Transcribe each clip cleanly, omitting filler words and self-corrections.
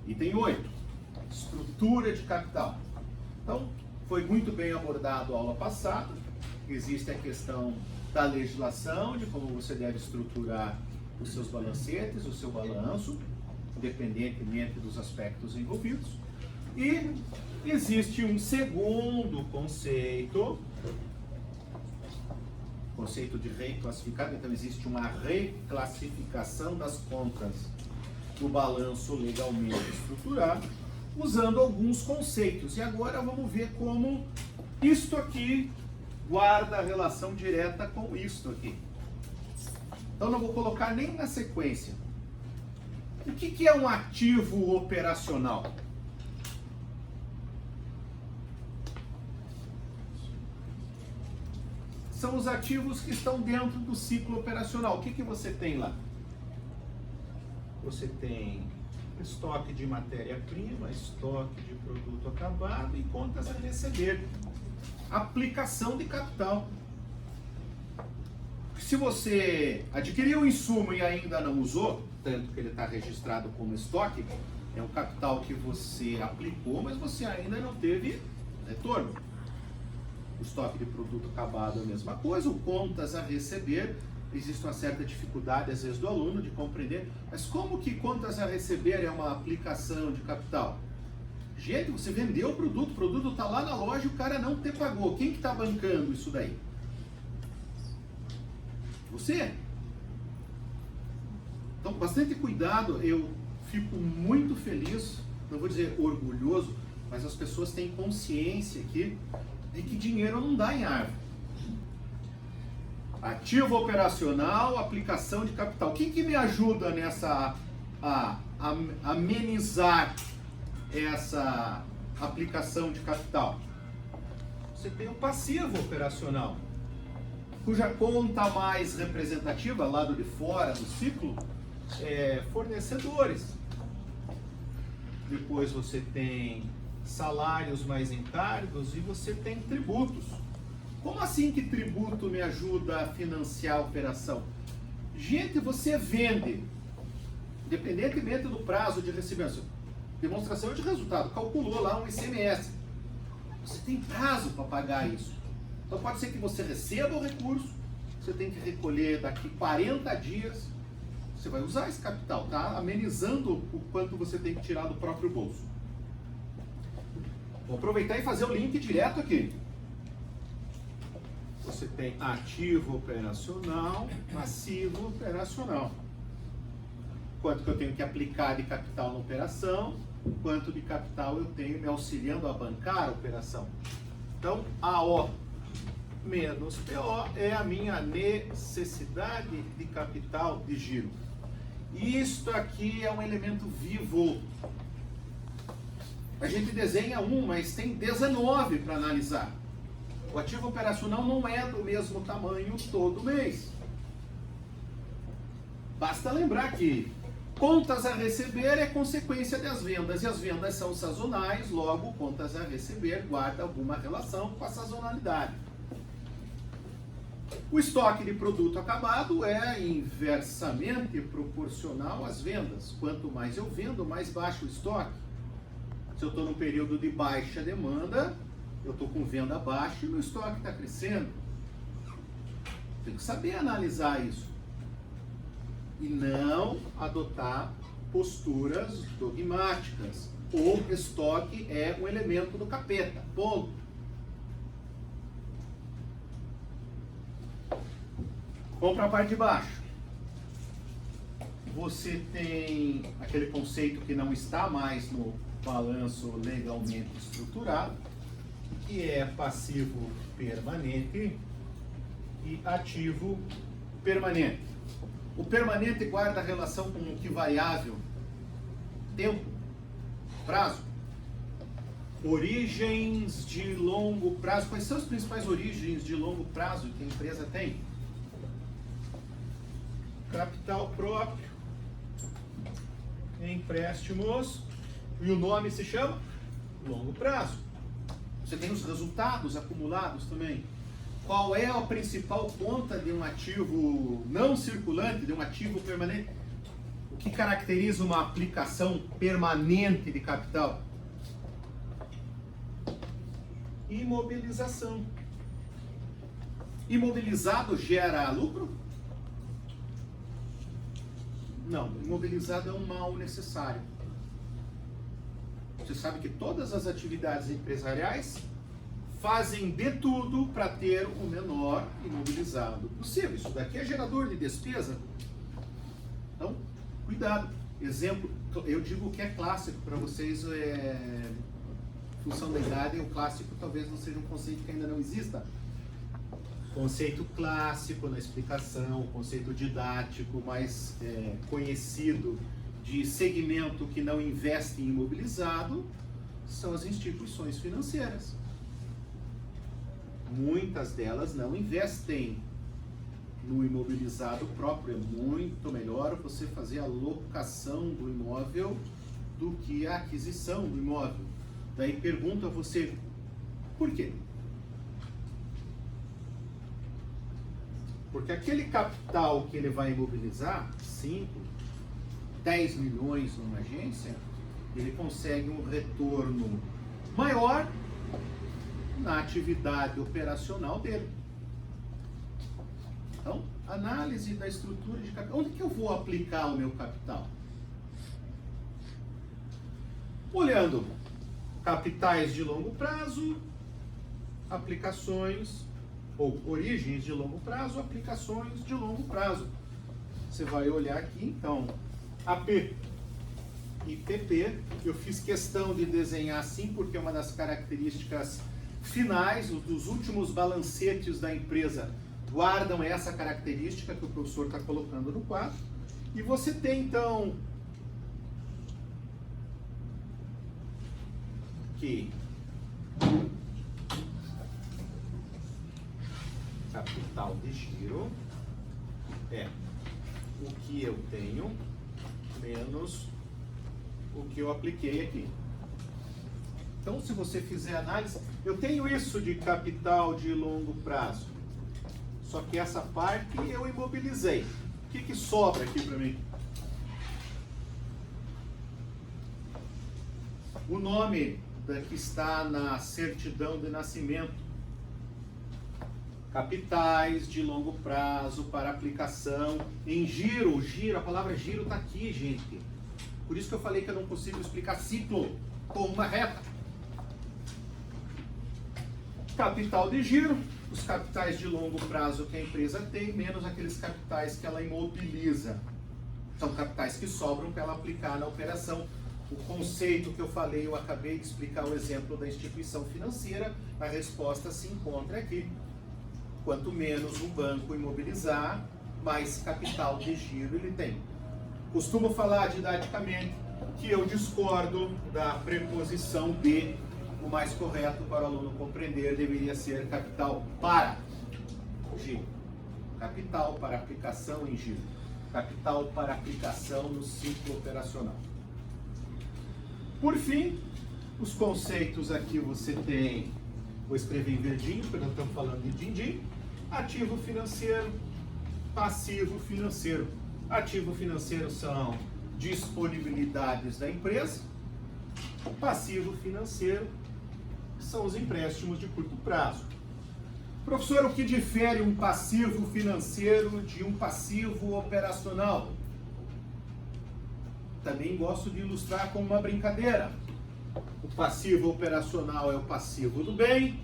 Item 8, estrutura de capital. Então, foi muito bem abordado a aula passada. Existe a questão da legislação, de como você deve estruturar os seus balancetes, o seu balanço, independentemente dos aspectos envolvidos. E existe um segundo conceito de reclassificado. Então, existe uma reclassificação das contas do balanço legalmente estruturado, usando alguns conceitos. E agora vamos ver como isto aqui guarda relação direta com isto aqui. Então, não vou colocar nem na sequência. O que é um ativo operacional? São os ativos que estão dentro do ciclo operacional. O que você tem lá? Você tem estoque de matéria-prima, estoque de produto acabado e contas a receber. Aplicação de capital. Se você adquiriu o insumo e ainda não usou, tanto que ele está registrado como estoque, é um capital que você aplicou, mas você ainda não teve retorno. O estoque de produto acabado é a mesma coisa, o contas a receber, existe uma certa dificuldade às vezes do aluno de compreender, mas como que contas a receber é uma aplicação de capital? Gente, você vendeu o produto está lá na loja e o cara não te pagou. Quem que está bancando isso daí? Você? Então, bastante cuidado. Eu fico muito feliz, não vou dizer orgulhoso, mas as pessoas têm consciência aqui de que dinheiro não dá em árvore. Ativo operacional, aplicação de capital. O que me ajuda nessa a amenizar essa aplicação de capital? Você tem o passivo operacional, cuja conta mais representativa, lado de fora do ciclo, é fornecedores. Depois você tem salários mais encargos e você tem tributos. Como assim que tributo me ajuda a financiar a operação? Gente, você vende, independentemente do prazo de recebimento, demonstração de resultado, calculou lá um ICMS. Você tem prazo para pagar isso. Então pode ser que você receba o recurso, você tem que recolher daqui 40 dias, você vai usar esse capital, tá? Amenizando o quanto você tem que tirar do próprio bolso. Vou aproveitar e fazer o link direto aqui. Você tem ativo operacional, passivo operacional. Quanto que eu tenho que aplicar de capital na operação, quanto de capital eu tenho me auxiliando a bancar a operação. Então, AO menos PO é a minha necessidade de capital de giro. Isto aqui é um elemento vivo. A gente desenha um, mas tem 19 para analisar. O ativo operacional não é do mesmo tamanho todo mês. Basta lembrar que contas a receber é consequência das vendas, e as vendas são sazonais, logo contas a receber guarda alguma relação com a sazonalidade. O estoque de produto acabado é inversamente proporcional às vendas. Quanto mais eu vendo, mais baixo o estoque. Se eu estou num período de baixa demanda, eu estou com venda baixa e meu estoque está crescendo. Tem que saber analisar isso. E não adotar posturas dogmáticas. O estoque é um elemento do capeta. Ponto. Vamos para a parte de baixo. Você tem aquele conceito que não está mais no balanço legalmente estruturado, que é passivo permanente e ativo permanente. O permanente guarda relação com que variável? Tempo, prazo. Origens de longo prazo. Quais são as principais origens de longo prazo que a empresa tem? Capital próprio, empréstimos, e o nome se chama longo prazo. Você tem os resultados acumulados também. Qual é a principal conta de um ativo não circulante, de um ativo permanente? O que caracteriza uma aplicação permanente de capital? Imobilização. Imobilizado gera lucro? Não, imobilizado é um mal necessário. Você sabe que todas as atividades empresariais fazem de tudo para ter o menor imobilizado possível. Isso daqui é gerador de despesa. Então, cuidado. Exemplo, eu digo que é clássico para vocês, função da idade, o clássico talvez não seja um conceito que ainda não exista. Conceito clássico na explicação, conceito didático mais conhecido de segmento que não investe em imobilizado são as instituições financeiras. Muitas delas não investem no imobilizado próprio. É muito melhor você fazer a locação do imóvel do que a aquisição do imóvel. Daí pergunto a você, por quê? Porque aquele capital que ele vai imobilizar, 5, 10 milhões numa agência, ele consegue um retorno maior na atividade operacional dele. Então, análise da estrutura de capital. Onde que eu vou aplicar o meu capital? Olhando capitais de longo prazo, aplicações, ou origens de longo prazo, aplicações de longo prazo. Você vai olhar aqui, então, AP e PP. Eu fiz questão de desenhar assim, porque é uma das características finais, dos últimos balancetes da empresa guardam essa característica que o professor está colocando no quadro. E você tem, então, que capital de giro é o que eu tenho menos o que eu apliquei aqui. Então, se você fizer análise, eu tenho isso de capital de longo prazo, só que essa parte eu imobilizei. O que sobra aqui para mim? O nome que está na certidão de nascimento. Capitais de longo prazo para aplicação em giro. Giro, a palavra giro está aqui, gente. Por isso que eu falei que eu não consigo explicar ciclo com uma reta. Capital de giro, os capitais de longo prazo que a empresa tem, menos aqueles capitais que ela imobiliza. São capitais que sobram para ela aplicar na operação. O conceito que eu falei, eu acabei de explicar o exemplo da instituição financeira, a resposta se encontra aqui. Quanto menos um banco imobilizar, mais capital de giro ele tem. Costumo falar didaticamente que eu discordo da preposição de. O mais correto para o aluno compreender deveria ser capital para giro. Capital para aplicação em giro. Capital para aplicação no ciclo operacional. Por fim, os conceitos aqui você tem, vou escrever em verdinho, porque nós estamos falando de din-din. Ativo financeiro, passivo financeiro. Ativo financeiro são disponibilidades da empresa. Passivo financeiro são os empréstimos de curto prazo. Professor, o que difere um passivo financeiro de um passivo operacional? Também gosto de ilustrar com uma brincadeira. O passivo operacional é o passivo do bem,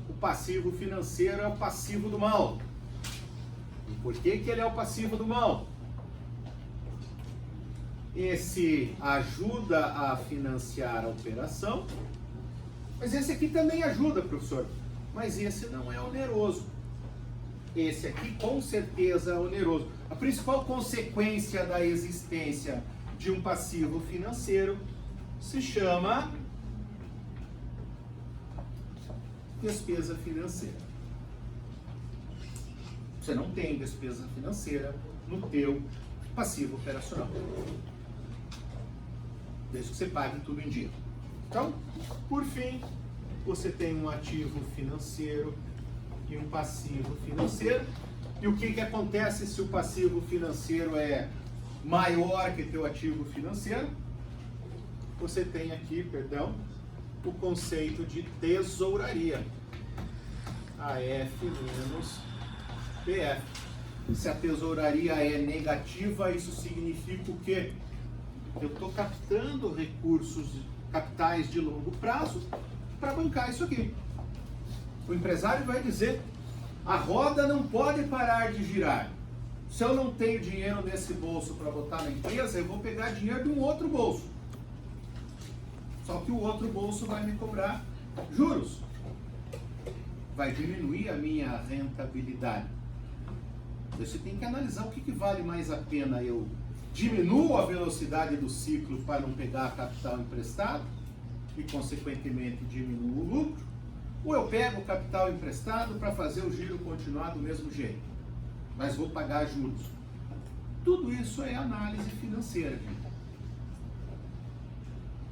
o passivo financeiro é o passivo do mal. E por que ele é o passivo do mal? Esse ajuda a financiar a operação, mas esse aqui também ajuda, professor. Mas esse não é oneroso. Esse aqui com certeza é oneroso. A principal consequência da existência de um passivo financeiro se chama despesa financeira. Você não tem despesa financeira no teu passivo operacional, desde que você pague tudo em dia. Então, por fim, você tem um ativo financeiro e um passivo financeiro. E o que acontece se o passivo financeiro é maior que teu ativo financeiro, você tem aqui, perdão, o conceito de tesouraria. AF menos PF. Se a tesouraria é negativa, isso significa o quê? Eu estou captando recursos, capitais de longo prazo para bancar isso aqui. O empresário vai dizer, a roda não pode parar de girar. Se eu não tenho dinheiro nesse bolso para botar na empresa, eu vou pegar dinheiro de um outro bolso. Só que o outro bolso vai me cobrar juros. Vai diminuir a minha rentabilidade. Você tem que analisar o que vale mais a pena. Eu diminuo a velocidade do ciclo para não pegar capital emprestado e, consequentemente, diminuo o lucro. Ou eu pego o capital emprestado para fazer o giro continuar do mesmo jeito, mas vou pagar juros. Tudo isso é análise financeira, gente.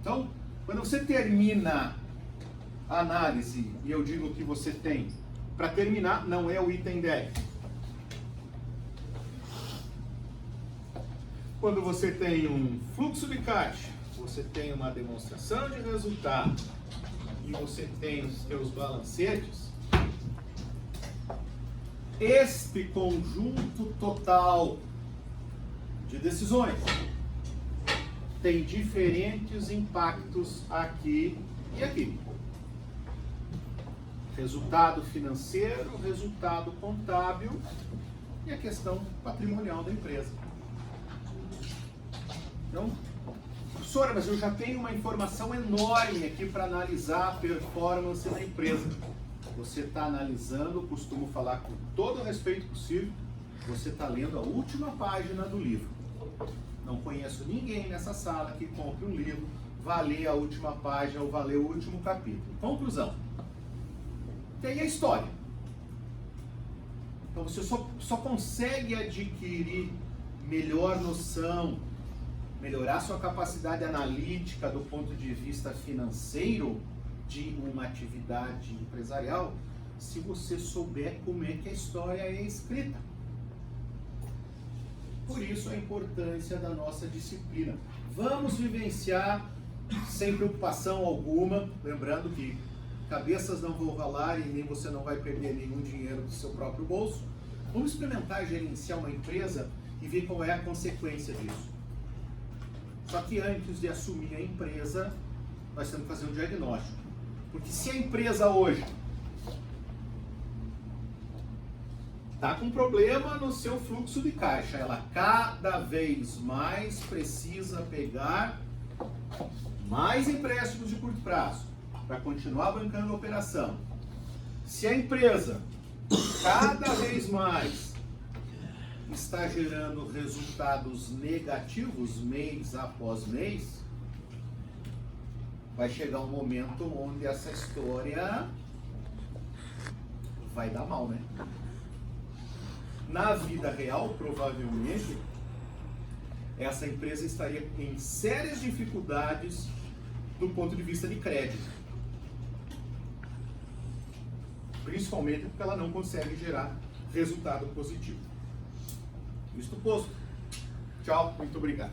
Então, quando você termina a análise, e eu digo que você tem, para terminar, não é o item 10. Quando você tem um fluxo de caixa, você tem uma demonstração de resultado e você tem os seus balancetes, este conjunto total de decisões tem diferentes impactos aqui e aqui. Resultado financeiro, resultado contábil e a questão patrimonial da empresa. Então, professora, mas eu já tenho uma informação enorme aqui para analisar a performance da empresa. Você está analisando, costumo falar com todo o respeito possível, você está lendo a última página do livro. Não conheço ninguém nessa sala que compre um livro, vá ler a última página ou vá ler o último capítulo. Conclusão. Tem a história. Então você só consegue adquirir melhor noção, melhorar sua capacidade analítica do ponto de vista financeiro de uma atividade empresarial se você souber como é que a história é escrita. Por isso a importância da nossa disciplina. Vamos vivenciar sem preocupação alguma, lembrando que cabeças não vão rolar e nem você não vai perder nenhum dinheiro do seu próprio bolso. Vamos experimentar gerenciar uma empresa e ver qual é a consequência disso. Só que antes de assumir a empresa, nós temos que fazer um diagnóstico. Porque se a empresa hoje está com problema no seu fluxo de caixa, ela cada vez mais precisa pegar mais empréstimos de curto prazo para continuar bancando a operação. Se a empresa cada vez mais está gerando resultados negativos mês após mês, vai chegar um momento onde essa história vai dar mal, né? Na vida real, provavelmente, essa empresa estaria em sérias dificuldades do ponto de vista de crédito. Principalmente porque ela não consegue gerar resultado positivo. Isto posto. Tchau, muito obrigado.